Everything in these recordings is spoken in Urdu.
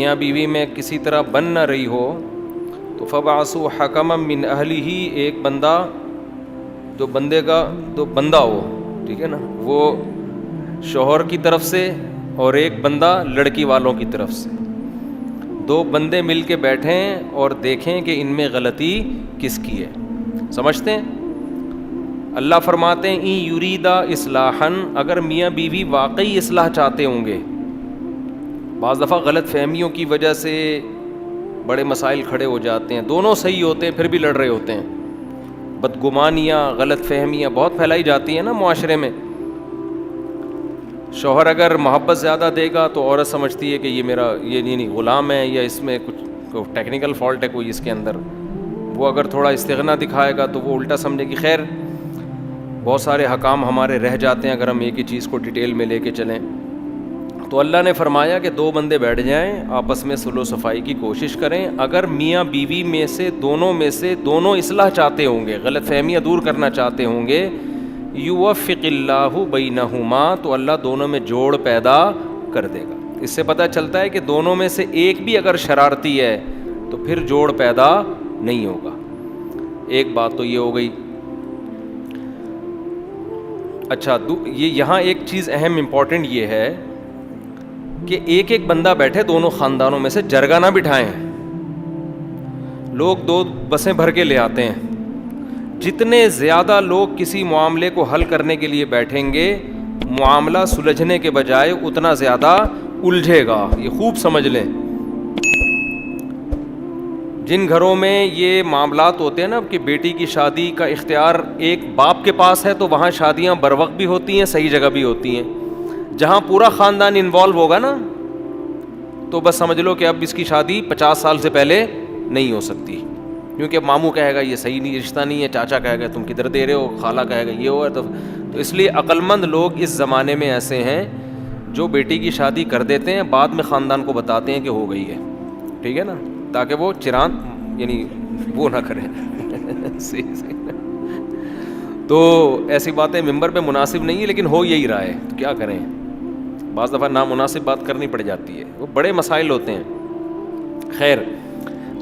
میاں بیوی میں کسی طرح بن نہ رہی ہو تو فبعثوا حکما من اہلہ، ایک بندہ جو بندے کا تو بندہ ہو، ٹھیک ہے نا، وہ شوہر کی طرف سے اور ایک بندہ لڑکی والوں کی طرف سے، دو بندے مل کے بیٹھیں اور دیکھیں کہ ان میں غلطی کس کی ہے. سمجھتے ہیں؟ اللہ فرماتے ہیں ان یریدا اصلاحا، اگر میاں بیوی واقعی اصلاح چاہتے ہوں گے. بعض دفعہ غلط فہمیوں کی وجہ سے بڑے مسائل کھڑے ہو جاتے ہیں، دونوں صحیح ہوتے ہیں پھر بھی لڑ رہے ہوتے ہیں. بدگمانیاں، غلط فہمیاں بہت پھیلائی جاتی ہیں نا معاشرے میں. شوہر اگر محبت زیادہ دے گا تو عورت سمجھتی ہے کہ یہ میرا یہ نہیں غلام ہے، یا اس میں کچھ ٹیکنیکل فالٹ ہے کوئی اس کے اندر. وہ اگر تھوڑا استغنا دکھائے گا تو وہ الٹا سمجھے گی. خیر بہت سارے حکام ہمارے رہ جاتے ہیں اگر ہم ایک ہی چیز کو ڈیٹیل میں لے کے چلیں. تو اللہ نے فرمایا کہ دو بندے بیٹھ جائیں، آپس میں صلح و صفائی کی کوشش کریں. اگر میاں بیوی میں سے دونوں اصلاح چاہتے ہوں گے، غلط فہمیاں دور کرنا چاہتے ہوں گے، یوفق اللہ بینہما، تو اللہ دونوں میں جوڑ پیدا کر دے گا. اس سے پتہ چلتا ہے کہ دونوں میں سے ایک بھی اگر شرارتی ہے تو پھر جوڑ پیدا نہیں ہوگا. ایک بات تو یہ ہو گئی. اچھا یہ یہاں ایک چیز اہم امپورٹنٹ یہ ہے کہ ایک ایک بندہ بیٹھے دونوں خاندانوں میں سے، جرگہ نہ بٹھائیں. لوگ دو بسیں بھر کے لے آتے ہیں. جتنے زیادہ لوگ کسی معاملے کو حل کرنے کے لیے بیٹھیں گے، معاملہ سلجھنے کے بجائے اتنا زیادہ الجھے گا. یہ خوب سمجھ لیں. جن گھروں میں یہ معاملات ہوتے ہیں نا کہ بیٹی کی شادی کا اختیار ایک باپ کے پاس ہے، تو وہاں شادیاں بروقت بھی ہوتی ہیں، صحیح جگہ بھی ہوتی ہیں. جہاں پورا خاندان انوالو ہوگا نا تو بس سمجھ لو کہ اب اس کی شادی 50 سال سے پہلے نہیں ہو سکتی، کیونکہ اب ماموں کہے گا یہ صحیح نہیں، رشتہ نہیں ہے، چاچا کہے گا تم کدھر دے رہے ہو، خالہ کہے گا یہ ہو. تو اس لیے عقل مند لوگ اس زمانے میں ایسے ہیں جو بیٹی کی شادی کر دیتے ہیں، بعد میں خاندان کو بتاتے ہیں کہ ہو گئی ہے، ٹھیک ہے نا، تاکہ وہ چراند یعنی وہ نہ کریں. تو ایسی باتیں ممبر پہ مناسب نہیں ہے، لیکن ہو یہی رہا ہے، تو کیا کریں. بعض دفعہ نامناسب بات کرنی پڑ جاتی ہے، وہ بڑے مسائل ہوتے ہیں. خیر،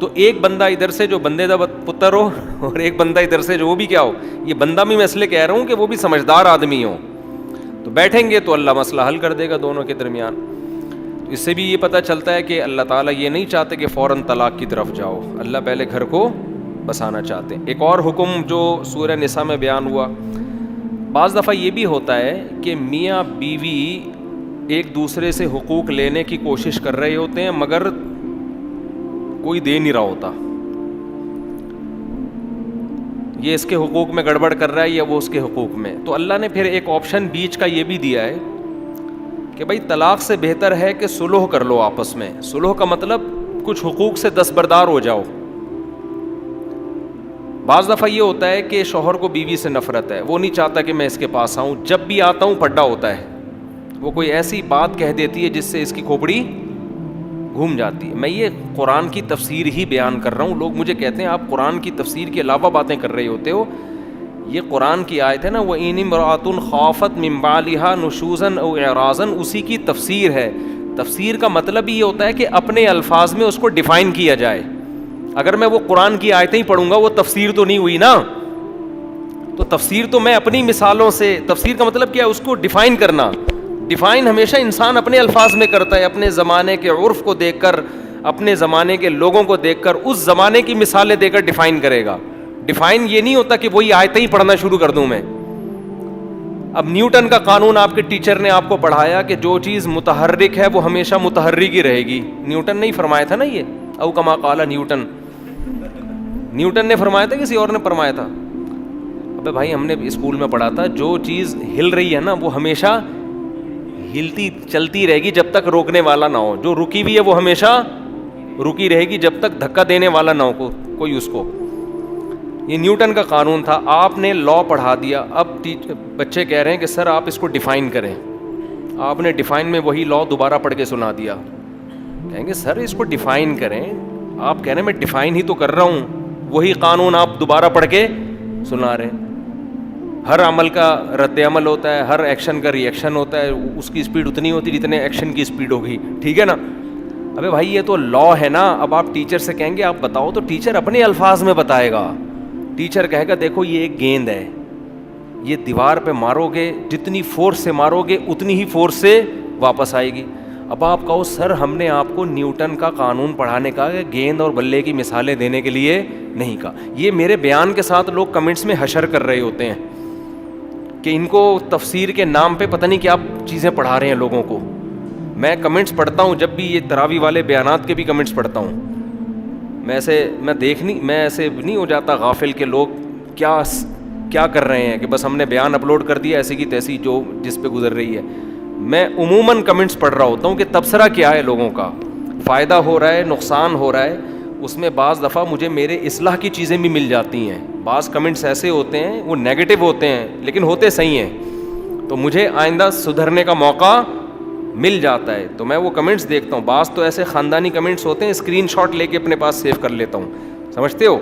تو ایک بندہ ادھر سے جو بندے دا پتر ہو اور ایک بندہ ادھر سے جو وہ بھی کیا ہو، یہ بندہ بھی میں اس لیے کہہ رہا ہوں کہ وہ بھی سمجھدار آدمی ہو، تو بیٹھیں گے تو اللہ مسئلہ حل کر دے گا دونوں کے درمیان. اس سے بھی یہ پتہ چلتا ہے کہ اللہ تعالیٰ یہ نہیں چاہتے کہ فوراً طلاق کی طرف جاؤ، اللہ پہلے گھر کو بسانا چاہتے ہیں. ایک اور حکم جو سورہ نساء میں بیان ہوا، بعض دفعہ یہ بھی ہوتا ہے کہ میاں بیوی ایک دوسرے سے حقوق لینے کی کوشش کر رہے ہوتے ہیں مگر کوئی دے نہیں رہا ہوتا. یہ اس کے حقوق میں گڑبڑ کر رہا ہے یا وہ اس کے حقوق میں. تو اللہ نے پھر ایک آپشن بیچ کا یہ بھی دیا ہے کہ بھائی طلاق سے بہتر ہے کہ صلح کر لو آپس میں. صلح کا مطلب کچھ حقوق سے دستبردار ہو جاؤ. بعض دفعہ یہ ہوتا ہے کہ شوہر کو بیوی سے نفرت ہے، وہ نہیں چاہتا کہ میں اس کے پاس آؤں، جب بھی آتا ہوں پڈا ہوتا ہے، وہ کوئی ایسی بات کہہ دیتی ہے جس سے اس کی کھوپڑی گھوم جاتی ہے. میں یہ قرآن کی تفسیر ہی بیان کر رہا ہوں. لوگ مجھے کہتے ہیں آپ قرآن کی تفسیر کے علاوہ باتیں کر رہے ہوتے ہو. یہ قرآن کی آیت ہے نا، وَإِنِ امْرَأَةٌ خَافَتْ مِنْ بَعْلِهَا نُشُوزًا أَوْ إِعْرَاضًا، اسی کی تفسیر ہے. تفسیر کا مطلب یہ ہوتا ہے کہ اپنے الفاظ میں اس کو ڈیفائن کیا جائے. اگر میں وہ قرآن کی آیتیں ہی پڑھوں گا وہ تفسیر تو نہیں ہوئی نا. تو تفسیر تو میں اپنی مثالوں سے، تفسیر کا مطلب کیا ہے، اس کو ڈیفائن کرنا. ڈیفائن ہمیشہ انسان اپنے الفاظ میں کرتا ہے، اپنے زمانے کے عرف کو دیکھ کر، اپنے زمانے کے لوگوں کو دیکھ کر، اس زمانے کی مثالیں دے کر ڈیفائن کرے گا. ڈیفائن یہ نہیں ہوتا کہ وہی آیتیں ہی پڑھنا شروع کر دوں میں. اب نیوٹن کا قانون آپ کے ٹیچر نے آپ کو پڑھایا کہ جو چیز متحرک ہے وہ ہمیشہ متحرک ہی رہے گی. نیوٹن نے ہی فرمایا تھا نا یہ، او کما قال نیوٹن. نیوٹن نے فرمایا تھا کسی اور نے فرمایا تھا؟ ابے بھائی ہم نے اسکول میں پڑھا تھا جو چیز ہل رہی ہے نا وہ ہمیشہ ہلتی چلتی رہے گی جب تک روکنے والا نہ ہو. جو رکی ہوئی ہے وہ ہمیشہ رکی رہے گی جب تک دھکا دینے والا نہ ہو کوئی اس کو. یہ نیوٹن کا قانون تھا. آپ نے لا پڑھا دیا. اب بچے کہہ رہے ہیں کہ سر آپ اس کو ڈیفائن کریں. آپ نے ڈیفائن میں وہی لا دوبارہ پڑھ کے سنا دیا. کہیں گے سر اس کو ڈیفائن کریں. آپ کہہ رہے ہیں میں ڈیفائن ہی تو کر رہا ہوں، وہی قانون آپ دوبارہ پڑھ کے سنا رہے ہیں. ہر عمل کا رد عمل ہوتا ہے، ہر ایکشن کا ری ایکشن ہوتا ہے. اس کی اسپیڈ اتنی ہوتی جتنے ایکشن کی اسپیڈ ہوگی، ٹھیک ہے نا. ابے بھائی یہ تو لا ہے نا. اب آپ ٹیچر سے کہیں گے آپ بتاؤ, تو ٹیچر اپنے الفاظ میں بتائے گا. ٹیچر کہے گا دیکھو یہ ایک گیند ہے, یہ دیوار پہ مارو گے, جتنی فورس سے مارو گے اتنی ہی فورس سے واپس آئے گی. اب آپ کہو سر ہم نے آپ کو نیوٹن کا قانون پڑھانے کا گیند اور بلے کی مثالیں دینے کے لیے نہیں کہا. یہ میرے بیان کے ساتھ لوگ کمنٹس میں حشر کر رہے ہوتے ہیں کہ ان کو تفسیر کے نام پہ پتہ نہیں کیا چیزیں پڑھا رہے ہیں لوگوں کو. میں کمنٹس پڑھتا ہوں, جب بھی یہ تراویح والے بیانات کے بھی کمنٹس پڑھتا ہوں, میں ایسے نہیں ہو جاتا غافل کہ لوگ کیا کر رہے ہیں کہ بس ہم نے بیان اپلوڈ کر دیا ایسی کی تیسی جو جس پہ گزر رہی ہے. میں عموماً کمنٹس پڑھ رہا ہوتا ہوں کہ تبصرہ کیا ہے, لوگوں کا فائدہ ہو رہا ہے, نقصان ہو رہا ہے. اس میں بعض دفعہ مجھے میرے اصلاح کی چیزیں بھی مل جاتی ہیں. بعض کمنٹس ایسے ہوتے ہیں وہ نیگیٹو ہوتے ہیں لیکن ہوتے صحیح ہیں, تو مجھے آئندہ سدھرنے کا موقع مل جاتا ہے. تو میں وہ کمنٹس دیکھتا ہوں. بعض تو ایسے خاندانی کمنٹس ہوتے ہیں اسکرین شاٹ لے کے اپنے پاس سیو کر لیتا ہوں, سمجھتے ہو.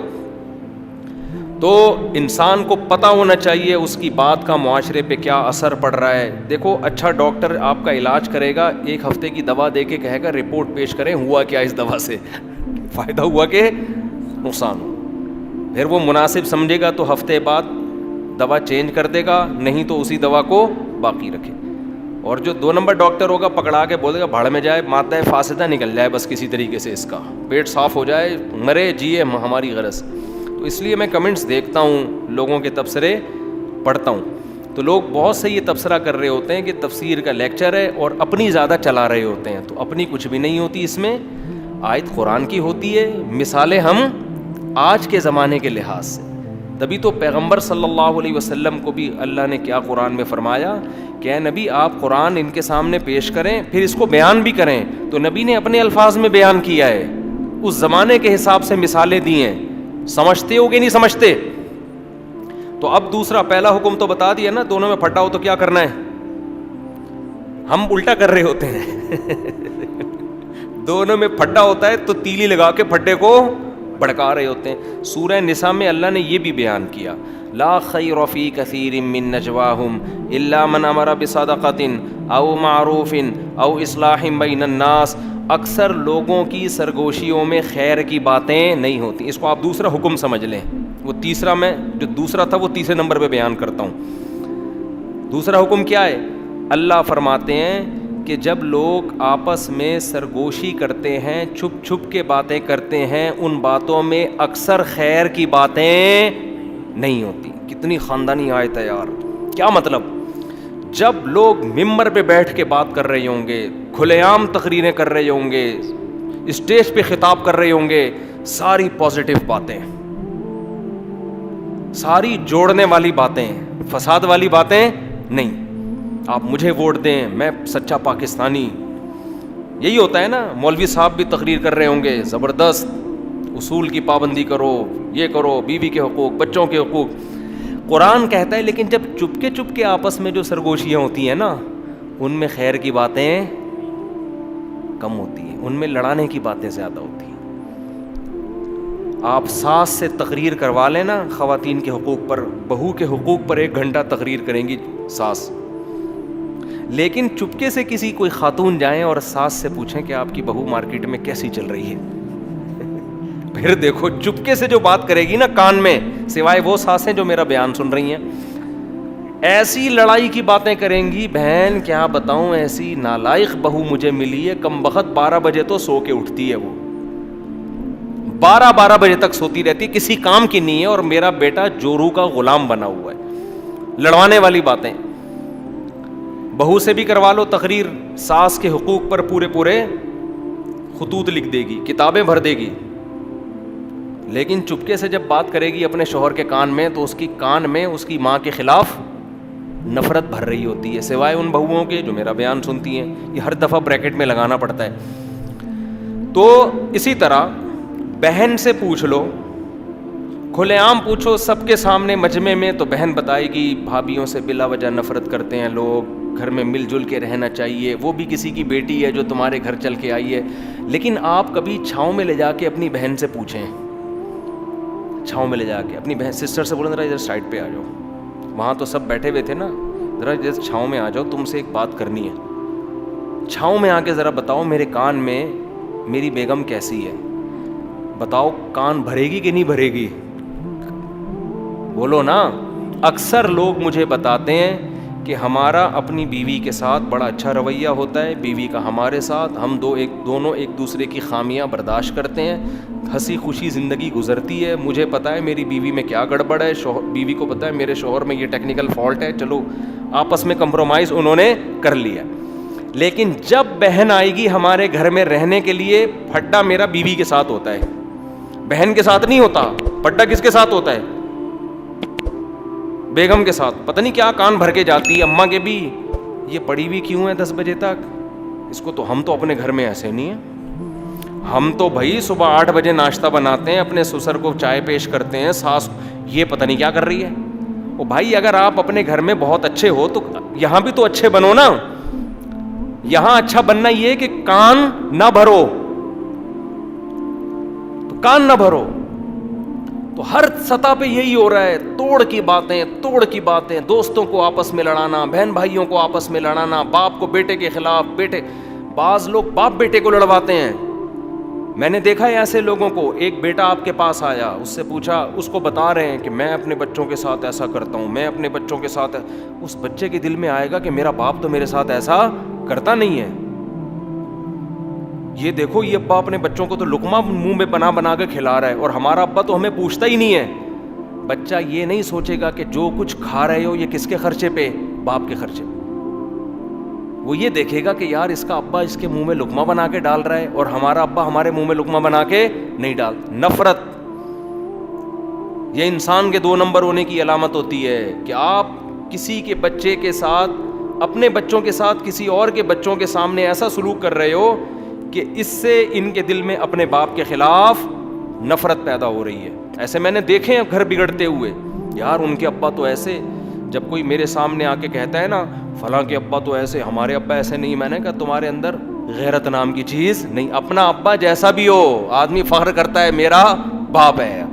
تو انسان کو پتہ ہونا چاہیے اس کی بات کا معاشرے پہ کیا اثر پڑ رہا ہے. دیکھو اچھا ڈاکٹر آپ کا علاج کرے گا, 1 ہفتے کی دوا دے کے کہے گا رپورٹ پیش کریں ہوا کیا اس دوا سے, فائدہ ہوا کہ نقصان ہو. پھر وہ مناسب سمجھے گا تو ہفتے بعد دوا چینج کر دے گا, نہیں تو اسی دوا کو باقی رکھے. اور جو 2 نمبر ڈاکٹر ہوگا پکڑا کے بولے گا بھاڑ میں جائے, مادہ فاسدہ نکل جائے بس کسی طریقے سے, اس کا پیٹ صاف ہو جائے, مرے جیے ہماری غرض. تو اس لیے میں کمنٹس دیکھتا ہوں, لوگوں کے تبصرے پڑھتا ہوں. تو لوگ بہت سے یہ تبصرہ کر رہے ہوتے ہیں کہ تفسیر کا لیکچر ہے اور اپنی زیادہ چلا رہے ہوتے ہیں. تو اپنی کچھ بھی نہیں ہوتی اس میں, آیت قرآن کی ہوتی ہے, مثالیں ہم آج کے زمانے کے لحاظ سے. تبھی تو پیغمبر صلی اللہ علیہ وسلم کو بھی اللہ نے کیا قرآن میں فرمایا کہ اے نبی آپ قرآن ان کے سامنے پیش کریں پھر اس کو بیان بھی کریں. تو نبی نے اپنے الفاظ میں بیان کیا ہے, اس زمانے کے حساب سے مثالیں دی ہیں. سمجھتے ہو کہ نہیں سمجھتے؟ تو اب دوسرا, پہلا حکم تو بتا دیا نا, دونوں میں پھٹا ہو تو کیا کرنا ہے. ہم الٹا کر رہے ہوتے ہیں دونوں میں پھٹا ہوتا ہے تو تیلی لگا کے پھٹے کو بھڑکا رہے ہوتے ہیں. سورہ نساء میں اللہ نے یہ بھی بیان کیا, لا خیر فی کثیر من نجواہم الا من امر بصدقۃ او معروف او اصلاح بین الناس. اکثر لوگوں کی سرگوشیوں میں خیر کی باتیں نہیں ہوتی. اس کو آپ دوسرا حکم سمجھ لیں. وہ تیسرا, میں جو دوسرا تھا وہ تیسرے نمبر پہ بیان کرتا ہوں. دوسرا حکم کیا ہے؟ اللہ فرماتے ہیں کہ جب لوگ آپس میں سرگوشی کرتے ہیں, چھپ چھپ کے باتیں کرتے ہیں, ان باتوں میں اکثر خیر کی باتیں نہیں ہوتی. کتنی خاندانی آیت ہے یار. کیا مطلب؟ جب لوگ ممبر پہ بیٹھ کے بات کر رہے ہوں گے, کھلے عام تقریریں کر رہے ہوں گے, اسٹیج پہ خطاب کر رہے ہوں گے, ساری پازیٹیو باتیں, ساری جوڑنے والی باتیں, فساد والی باتیں نہیں. آپ مجھے ووٹ دیں, میں سچا پاکستانی, یہی ہوتا ہے نا. مولوی صاحب بھی تقریر کر رہے ہوں گے, زبردست اصول کی پابندی کرو, یہ کرو, بیوی کے حقوق, بچوں کے حقوق. قرآن کہتا ہے لیکن جب چپ کے آپس میں جو سرگوشیاں ہوتی ہیں نا, ان میں خیر کی باتیں کم ہوتی ہیں, ان میں لڑانے کی باتیں زیادہ ہوتی ہیں. آپ ساس سے تقریر کروا لیں نا خواتین کے حقوق پر, بہو کے حقوق پر 1 گھنٹہ تقریر کریں گی ساس, لیکن چپکے سے کسی کوئی خاتون جائیں اور ساس سے پوچھیں کہ آپ کی بہو مارکیٹ میں کیسی چل رہی ہے, پھر دیکھو چپکے سے جو بات کرے گی نا کان میں, سوائے وہ ساسیں جو میرا بیان سن رہی ہیں, ایسی لڑائی کی باتیں کریں گی. بہن کیا بتاؤں, ایسی نالائق بہو مجھے ملی ہے, کم بخت 12 بجے تو سو کے اٹھتی ہے, وہ 12 بجے تک سوتی رہتی, کسی کام کی نہیں ہے, اور میرا بیٹا جورو کا غلام بنا ہوا ہے. لڑوانے والی باتیں. بہو سے بھی کروا لو تقریر, ساس کے حقوق پر پورے خطوط لکھ دے گی, کتابیں بھر دے گی, لیکن چپکے سے جب بات کرے گی اپنے شوہر کے کان میں تو اس کی کان میں اس کی ماں کے خلاف نفرت بھر رہی ہوتی ہے, سوائے ان بہوؤں کے جو میرا بیان سنتی ہیں. یہ ہر دفعہ بریکٹ میں لگانا پڑتا ہے. تو اسی طرح بہن سے پوچھ لو, کھلے عام پوچھو سب کے سامنے مجمع میں, تو بہن بتائے گی بھابھیوں سے بلا وجہ نفرت کرتے ہیں لوگ, گھر میں مل جل کے رہنا چاہیے, وہ بھی کسی کی بیٹی ہے جو تمہارے گھر چل کے آئی ہے. لیکن آپ کبھی چھاؤں میں لے جا کے اپنی بہن سے پوچھیں, چھاؤں میں لے جا کے اپنی بہن سسٹر سے بولیں ذرا ادھر سائڈ پہ آ جاؤ, وہاں تو سب بیٹھے ہوئے تھے نا, ذرا ادھر چھاؤں میں آ جاؤ, تم سے ایک بات کرنی ہے. چھاؤں میں آ کے ذرا بتاؤ, میرے کان میں میری بیگم کیسی ہے, بتاؤ کان بھرے گی کہ نہیں بھرے گی؟ بولو نا. اکثر لوگ مجھے بتاتے ہیں کہ ہمارا اپنی بیوی کے ساتھ بڑا اچھا رویہ ہوتا ہے, بیوی کا ہمارے ساتھ, ہم دونوں ایک دوسرے کی خامیاں برداشت کرتے ہیں, ہنسی خوشی زندگی گزرتی ہے. مجھے پتہ ہے میری بیوی میں کیا گڑبڑ ہے, بیوی کو پتہ ہے میرے شوہر میں یہ ٹیکنیکل فالٹ ہے, چلو آپس میں کمپرومائز انہوں نے کر لیا. لیکن جب بہن آئے گی ہمارے گھر میں رہنے کے لیے, پھڈا میرا بیوی کے ساتھ ہوتا ہے, بہن کے ساتھ نہیں ہوتا. پھڈا کس کے ساتھ ہوتا ہے؟ بیگم کے ساتھ. پتہ نہیں کیا کان بھر کے جاتی ہے, اماں کے بھی یہ پڑی ہوئی کیوں ہے 10 بجے تک, اس کو تو ہم تو اپنے گھر میں ایسے نہیں ہیں. ہم تو بھائی صبح 8 بجے ناشتہ بناتے ہیں, اپنے سسر کو چائے پیش کرتے ہیں, ساس یہ پتہ نہیں کیا کر رہی ہے. او بھائی اگر آپ اپنے گھر میں بہت اچھے ہو تو یہاں بھی تو اچھے بنو نا. یہاں اچھا بننا یہ کہ کان نہ بھرو, تو کان نہ بھرو. تو ہر سطح پہ یہی ہو رہا ہے, توڑ کی باتیں, دوستوں کو آپس میں لڑانا, بہن بھائیوں کو آپس میں لڑانا, باپ کو بیٹے کے خلاف, بعض لوگ باپ بیٹے کو لڑواتے ہیں. میں نے دیکھا ہے ایسے لوگوں کو. ایک بیٹا آپ کے پاس آیا, اس سے پوچھا, اس کو بتا رہے ہیں کہ میں اپنے بچوں کے ساتھ ایسا کرتا ہوں, میں اپنے بچوں کے ساتھ, اس بچے کے دل میں آئے گا کہ میرا باپ تو میرے ساتھ ایسا کرتا نہیں ہے. یہ دیکھو یہ ابا اپنے بچوں کو تو لقمہ منہ میں بنا کے کھلا رہا ہے, اور ہمارا ابا تو ہمیں پوچھتا ہی نہیں ہے. بچہ یہ نہیں سوچے گا کہ جو کچھ کھا رہے ہو یہ کس کے خرچے پہ, باپ کے خرچے پہ. وہ یہ دیکھے گا کہ یار اس کا ابا اس کے منہ میں لقمہ بنا کے ڈال رہا ہے, اور ہمارا ابا ہمارے منہ میں لقمہ بنا کے نہیں ڈال. نفرت یہ انسان کے 2 نمبر ہونے کی علامت ہوتی ہے, کہ آپ کسی کے بچے کے ساتھ, اپنے بچوں کے ساتھ کسی اور کے بچوں کے سامنے ایسا سلوک کر رہے ہو کہ اس سے ان کے دل میں اپنے باپ کے خلاف نفرت پیدا ہو رہی ہے. ایسے میں نے دیکھے ہیں گھر بگڑتے ہوئے, یار ان کے ابا تو ایسے. جب کوئی میرے سامنے آ کے کہتا ہے نا فلاں کے ابا تو ایسے, ہمارے ابا ایسے نہیں, میں نے کہا تمہارے اندر غیرت نام کی چیز نہیں. اپنا ابا جیسا بھی ہو, آدمی فخر کرتا ہے میرا باپ ہے,